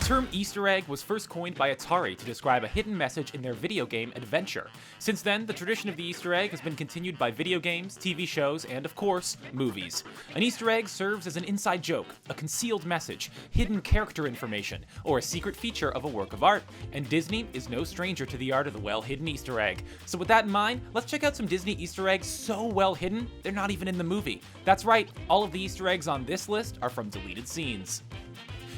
term Easter egg was first coined by Atari to describe a hidden message in their video game Adventure. Since then, the tradition of the Easter egg has been continued by video games, TV shows, and of course, movies. An Easter egg serves as an inside joke, a concealed message, hidden character information, or a secret feature of a work of art. And Disney is no stranger to the art of the well-hidden Easter egg. So with that in mind, let's check out some Disney Easter eggs so well hidden, they're not even in the movie. That's right, all of the Easter eggs on this list are from deleted scenes.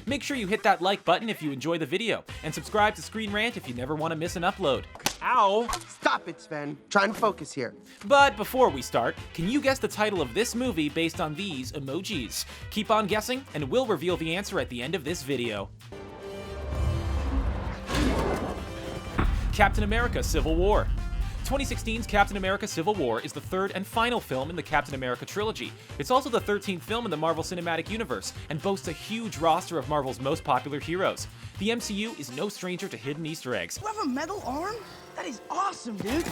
Make sure you hit that like button if you enjoy the video, and subscribe to ScreenRant if you never want to miss an upload. Ow! Stop it, Sven. Try and focus here. But before we start, can you guess the title of this movie based on these emojis? Keep on guessing, and we'll reveal the answer at the end of this video. Captain America: Civil War. 2016's Captain America: Civil War is the third and final film in the Captain America trilogy. It's also the 13th film in the Marvel Cinematic Universe, and boasts a huge roster of Marvel's most popular heroes. The MCU is no stranger to hidden Easter eggs. You have a metal arm? That is awesome, dude.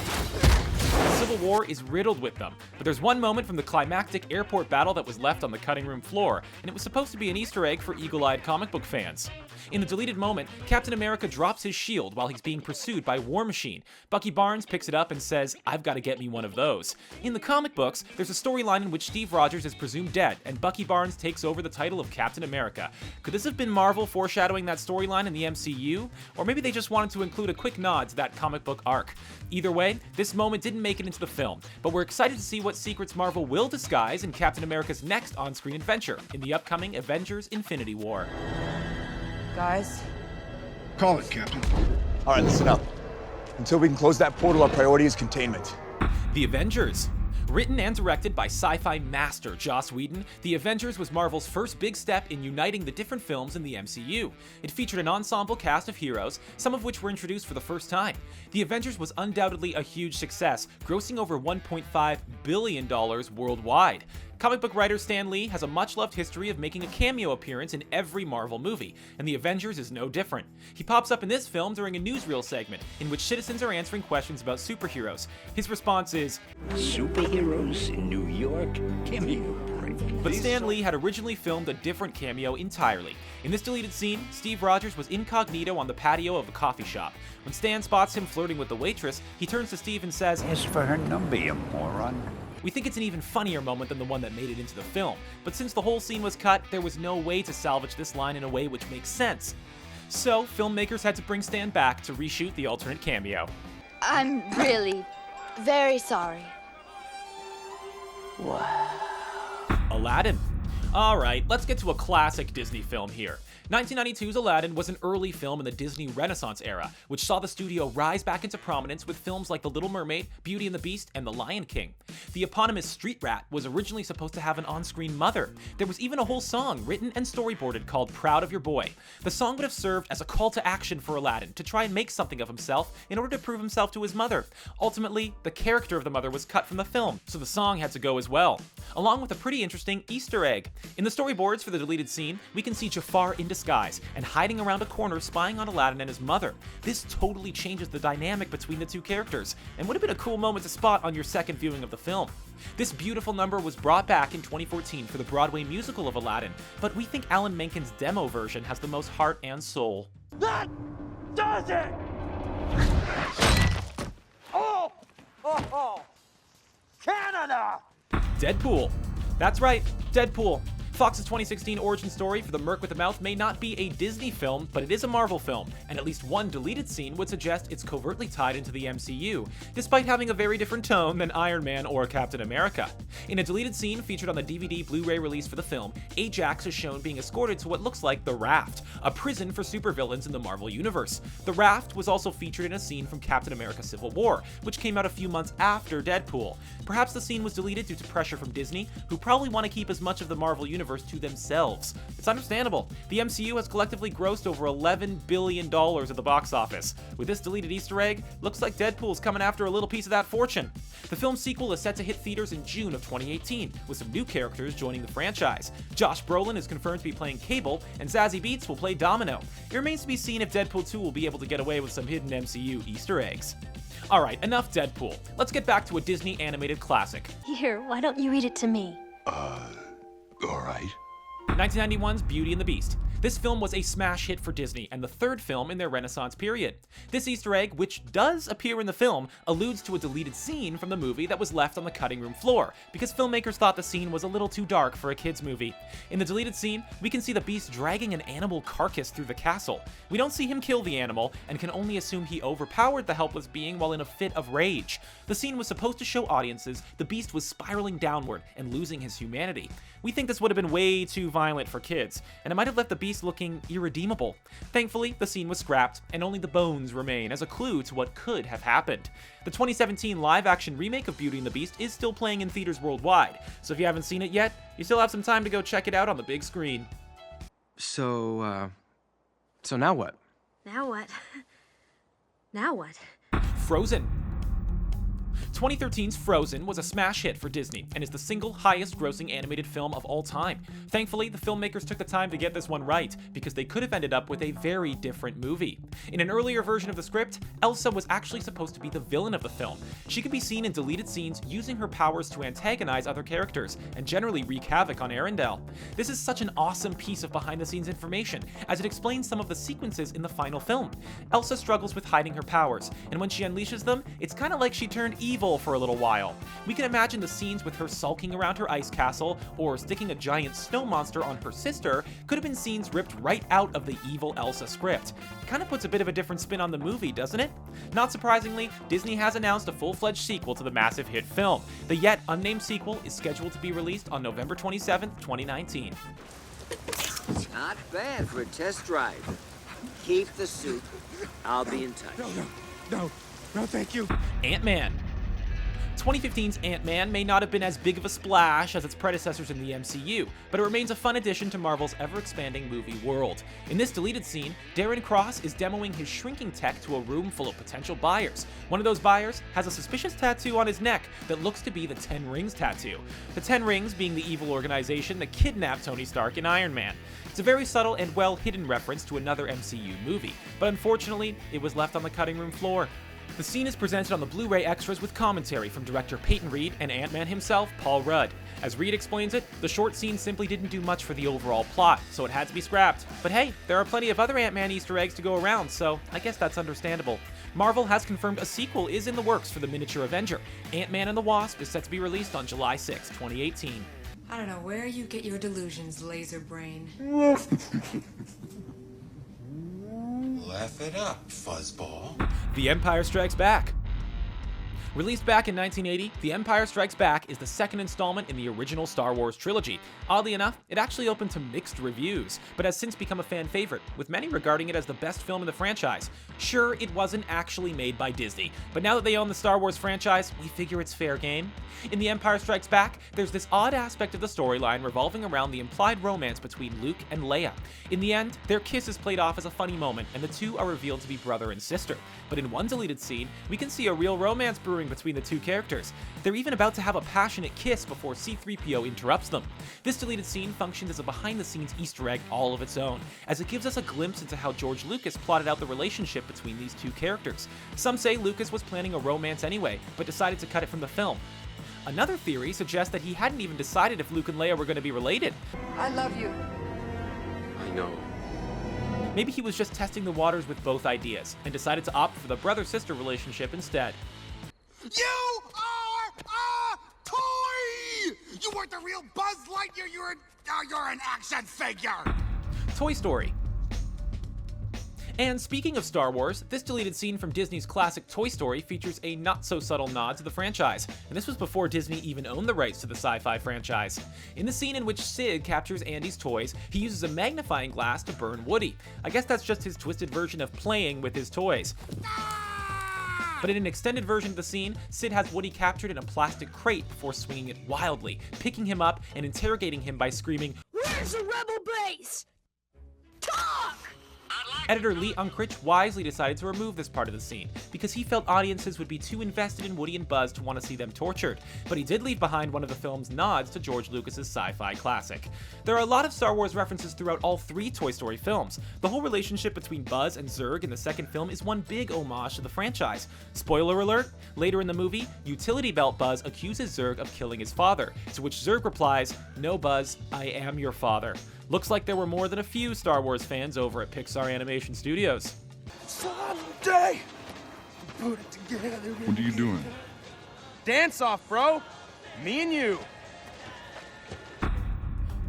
Civil War is riddled with them, but there's one moment from the climactic airport battle that was left on the cutting room floor, and it was supposed to be an Easter egg for eagle-eyed comic book fans. In the deleted moment, Captain America drops his shield while he's being pursued by War Machine. Bucky Barnes picks it up and says, "I've got to get me one of those." In the comic books, there's a storyline in which Steve Rogers is presumed dead, and Bucky Barnes takes over the title of Captain America. Could this have been Marvel foreshadowing that storyline in the MCU? Or maybe they just wanted to include a quick nod to that comic book arc. Either way, this moment didn't make it into the film, but we're excited to see what secrets Marvel will disguise in Captain America's next on-screen adventure in the upcoming Avengers: Infinity War. Guys? Call it, Captain. All right, listen up. Until we can close that portal, our priority is containment. The Avengers. Written and directed by sci-fi master Joss Whedon, The Avengers was Marvel's first big step in uniting the different films in the MCU. It featured an ensemble cast of heroes, some of which were introduced for the first time. The Avengers was undoubtedly a huge success, grossing over $1.5 billion worldwide. Comic book writer Stan Lee has a much-loved history of making a cameo appearance in every Marvel movie, and The Avengers is no different. He pops up in this film during a newsreel segment, in which citizens are answering questions about superheroes. His response is, "Superheroes in New York? Give me a break." But Stan Lee had originally filmed a different cameo entirely. In this deleted scene, Steve Rogers was incognito on the patio of a coffee shop. When Stan spots him flirting with the waitress, he turns to Steve and says, "Ask for her number, you moron." We think it's an even funnier moment than the one that made it into the film, but since the whole scene was cut, there was no way to salvage this line in a way which makes sense. So, filmmakers had to bring Stan back to reshoot the alternate cameo. I'm really very sorry. Aladdin. Alright, let's get to a classic Disney film here. 1992's Aladdin was an early film in the Disney Renaissance era, which saw the studio rise back into prominence with films like The Little Mermaid, Beauty and the Beast, and The Lion King. The eponymous street rat was originally supposed to have an on-screen mother. There was even a whole song written and storyboarded called Proud of Your Boy. The song would have served as a call to action for Aladdin to try and make something of himself in order to prove himself to his mother. Ultimately, the character of the mother was cut from the film, so the song had to go as well, along with a pretty interesting Easter egg. In the storyboards for the deleted scene, we can see Jafar in disguise and hiding around a corner spying on Aladdin and his mother. This totally changes the dynamic between the two characters, and would have been a cool moment to spot on your second viewing of the film. This beautiful number was brought back in 2014 for the Broadway musical of Aladdin, but we think Alan Menken's demo version has the most heart and soul. That does it! Oh! Canada! Deadpool. That's right, Deadpool. Fox's 2016 origin story for the Merc with the Mouth may not be a Disney film, but it is a Marvel film, and at least one deleted scene would suggest it's covertly tied into the MCU, despite having a very different tone than Iron Man or Captain America. In a deleted scene featured on the DVD Blu-ray release for the film, Ajax is shown being escorted to what looks like the Raft, a prison for supervillains in the Marvel Universe. The Raft was also featured in a scene from Captain America: Civil War, which came out a few months after Deadpool. Perhaps the scene was deleted due to pressure from Disney, who probably want to keep as much of the Marvel Universe to themselves. It's understandable. The MCU has collectively grossed over $11 billion at the box office. With this deleted Easter egg, looks like Deadpool's coming after a little piece of that fortune. The film's sequel is set to hit theaters in June of 2018, with some new characters joining the franchise. Josh Brolin is confirmed to be playing Cable, and Zazie Beetz will play Domino. It remains to be seen if Deadpool 2 will be able to get away with some hidden MCU Easter eggs. Alright, enough Deadpool. Let's get back to a Disney animated classic. Here, why don't you read it to me? All right. 1991's Beauty and the Beast. This film was a smash hit for Disney and the third film in their Renaissance period. This Easter egg, which does appear in the film, alludes to a deleted scene from the movie that was left on the cutting room floor, because filmmakers thought the scene was a little too dark for a kids movie. In the deleted scene, we can see the Beast dragging an animal carcass through the castle. We don't see him kill the animal, and can only assume he overpowered the helpless being while in a fit of rage. The scene was supposed to show audiences the Beast was spiraling downward and losing his humanity. We think this would have been way too violent for kids, and it might have left the Beast looking irredeemable. Thankfully, the scene was scrapped, and only the bones remain as a clue to what could have happened. The 2017 live-action remake of Beauty and the Beast is still playing in theaters worldwide, so if you haven't seen it yet, you still have some time to go check it out on the big screen. So now what? Now what? Now what? Frozen. 2013's Frozen was a smash hit for Disney and is the single highest grossing animated film of all time. Thankfully, the filmmakers took the time to get this one right, because they could have ended up with a very different movie. In an earlier version of the script, Elsa was actually supposed to be the villain of the film. She could be seen in deleted scenes using her powers to antagonize other characters and generally wreak havoc on Arendelle. This is such an awesome piece of behind-the-scenes information, as it explains some of the sequences in the final film. Elsa struggles with hiding her powers, and when she unleashes them, it's kind of like she turned evil for a little while. We can imagine the scenes with her sulking around her ice castle or sticking a giant snow monster on her sister could have been scenes ripped right out of the evil Elsa script. It kind of puts a bit of a different spin on the movie, doesn't it? Not surprisingly, Disney has announced a full-fledged sequel to the massive hit film. The yet unnamed sequel is scheduled to be released on November 27th, 2019. Not bad for a test drive. Keep the suit. I'll be in touch. No, thank you. Ant-Man. 2015's Ant-Man may not have been as big of a splash as its predecessors in the MCU, but it remains a fun addition to Marvel's ever-expanding movie world. In this deleted scene, Darren Cross is demoing his shrinking tech to a room full of potential buyers. One of those buyers has a suspicious tattoo on his neck that looks to be the Ten Rings tattoo. The Ten Rings being the evil organization that kidnapped Tony Stark in Iron Man. It's a very subtle and well-hidden reference to another MCU movie, but unfortunately, it was left on the cutting room floor. The scene is presented on the Blu-ray extras with commentary from director Peyton Reed and Ant-Man himself, Paul Rudd. As Reed explains it, the short scene simply didn't do much for the overall plot, so it had to be scrapped. But hey, there are plenty of other Ant-Man Easter eggs to go around, so I guess that's understandable. Marvel has confirmed a sequel is in the works for the miniature Avenger. Ant-Man and the Wasp is set to be released on July 6, 2018. I don't know where you get your delusions, laser brain. Laugh it up, fuzzball. The Empire Strikes Back. Released back in 1980, The Empire Strikes Back is the second installment in the original Star Wars trilogy. Oddly enough, it actually opened to mixed reviews, but has since become a fan favorite, with many regarding it as the best film in the franchise. Sure, it wasn't actually made by Disney, but now that they own the Star Wars franchise, we figure it's fair game. In The Empire Strikes Back, there's this odd aspect of the storyline revolving around the implied romance between Luke and Leia. In the end, their kiss is played off as a funny moment, and the two are revealed to be brother and sister. But in one deleted scene, we can see a real romance brewing between the two characters. They're even about to have a passionate kiss before C-3PO interrupts them. This deleted scene functions as a behind-the-scenes Easter egg all of its own, as it gives us a glimpse into how George Lucas plotted out the relationship between these two characters. Some say Lucas was planning a romance anyway, but decided to cut it from the film. Another theory suggests that he hadn't even decided if Luke and Leia were going to be related. I love you. I know. Maybe he was just testing the waters with both ideas, and decided to opt for the brother-sister relationship instead. You are a toy! You weren't the real Buzz Lightyear, you're an action figure! Toy Story. And speaking of Star Wars, this deleted scene from Disney's classic Toy Story features a not-so-subtle nod to the franchise, and this was before Disney even owned the rights to the sci-fi franchise. In the scene in which Sid captures Andy's toys, he uses a magnifying glass to burn Woody. I guess that's just his twisted version of playing with his toys. But in an extended version of the scene, Sid has Woody captured in a plastic crate before swinging it wildly, picking him up and interrogating him by screaming, Where's the rebel base? Talk! Editor Lee Unkrich wisely decided to remove this part of the scene, because he felt audiences would be too invested in Woody and Buzz to want to see them tortured, but he did leave behind one of the film's nods to George Lucas's sci-fi classic. There are a lot of Star Wars references throughout all three Toy Story films. The whole relationship between Buzz and Zurg in the second film is one big homage to the franchise. Spoiler alert, later in the movie, Utility Belt Buzz accuses Zurg of killing his father, to which Zurg replies, "No Buzz, I am your father." Looks like there were more than a few Star Wars fans over at Pixar Animation Studios. Someday, put it together. What are you doing? Dance off, bro. Me and you.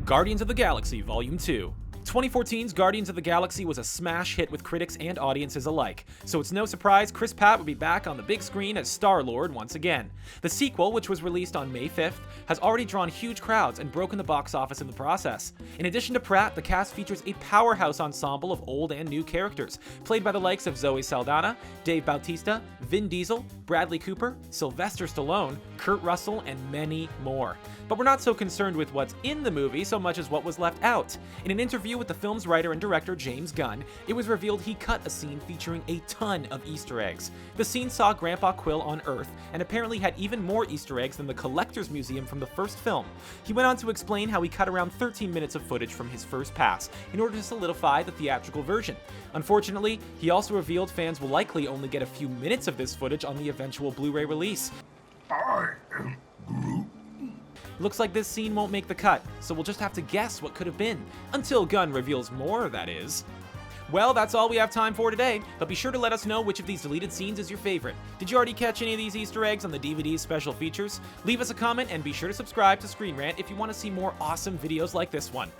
Guardians of the Galaxy Volume 2. 2014's Guardians of the Galaxy was a smash hit with critics and audiences alike, so it's no surprise Chris Pratt would be back on the big screen as Star-Lord once again. The sequel, which was released on May 5th, has already drawn huge crowds and broken the box office in the process. In addition to Pratt, the cast features a powerhouse ensemble of old and new characters, played by the likes of Zoe Saldana, Dave Bautista, Vin Diesel, Bradley Cooper, Sylvester Stallone, Kurt Russell, and many more. But we're not so concerned with what's in the movie so much as what was left out. In an interview with the film's writer and director James Gunn, it was revealed he cut a scene featuring a ton of Easter eggs. The scene saw Grandpa Quill on Earth, and apparently had even more Easter eggs than the Collector's Museum from the first film. He went on to explain how he cut around 13 minutes of footage from his first pass, in order to solidify the theatrical version. Unfortunately, he also revealed fans will likely only get a few minutes of this footage on the eventual Blu-ray release. I am Groot. Looks like this scene won't make the cut, so we'll just have to guess what could have been. Until Gunn reveals more, that is. Well, that's all we have time for today, but be sure to let us know which of these deleted scenes is your favorite. Did you already catch any of these Easter eggs on the DVD's special features? Leave us a comment and be sure to subscribe to ScreenRant if you want to see more awesome videos like this one.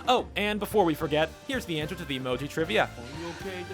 Oh, and before we forget, here's the answer to the emoji trivia. Are you okay?